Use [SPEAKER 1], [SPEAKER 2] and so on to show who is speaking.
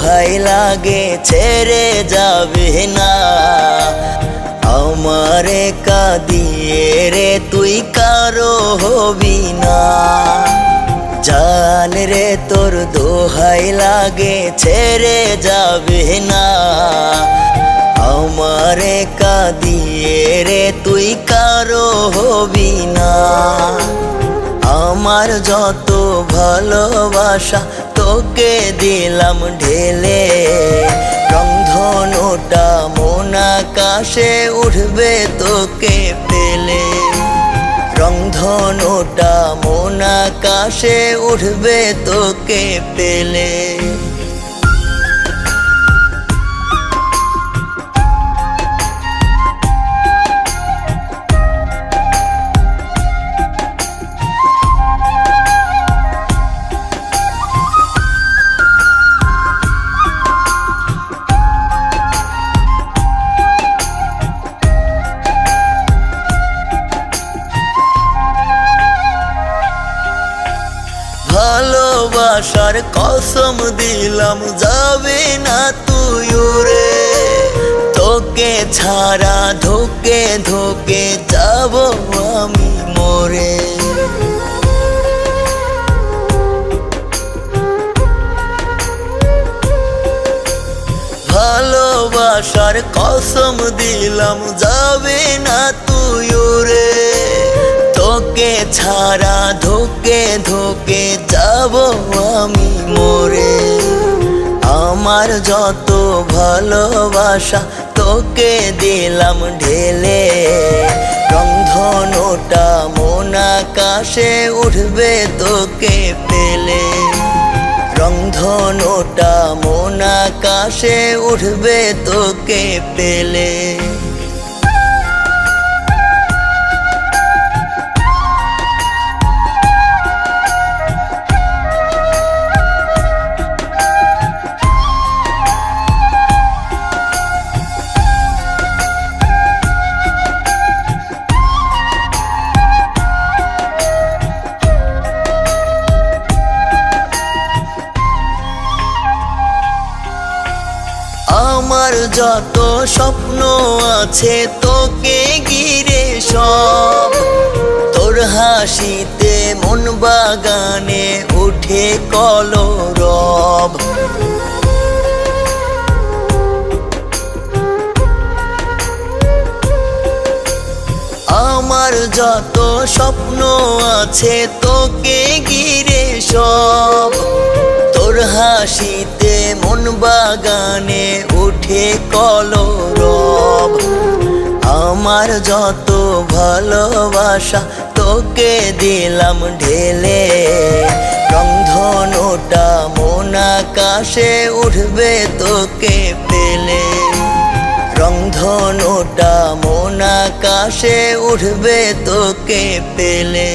[SPEAKER 1] দোহাই লাগে ছেড়ে যাবে না। আমারে কাঁদিয়ে রে তুই কারো হবি না। জান রে তোর দোহাই লাগে ছেড়ে যাবে না। আমারে কাঁদিয়ে রে তুই কারো হবি না। আমার যত ভালোবাসা তোকে দিলাম ঢেলে, রংধনুটা মন আকাশে উঠবে তোকে পেলে। রংধনুটা মন আকাশে উঠবে তোকে পেলে। ভালোবাসার কসম দিলাম যাবে না তুই উড়ে, তোকে ছাড়া ধোকে ধোকে যাব আমি মরে। ভালোবাসার কসম দিলাম যাবে না তুই উড়ে, তোকে ছাড়া ধোকে ধোকে যাব আমি মরে। আমার যত ভালোবাসা তোকে দিলাম ঢেলে, রংধনুটা মন আকাশে উঠবে তোকে পেলে। রংধনুটা মন আকাশে উঠবে তোকে পেলে। আমার যত স্বপ্ন আছে তোকে ঘিরে সব, তোর হাসিতে মন বাগানে উঠে কলরব। আমার যত স্বপ্ন আছে তোকে ঘিরে সব, তোর হাসিতে মন বাগানে উঠে কলরব। আমার যত ভালোবাসা তোকে দিলাম ঢেলে, রংধনুটা মন আকাশে উঠবে তোকে পেলে। রংধনুটা মন আকাশে উঠবে তোকে পেলে।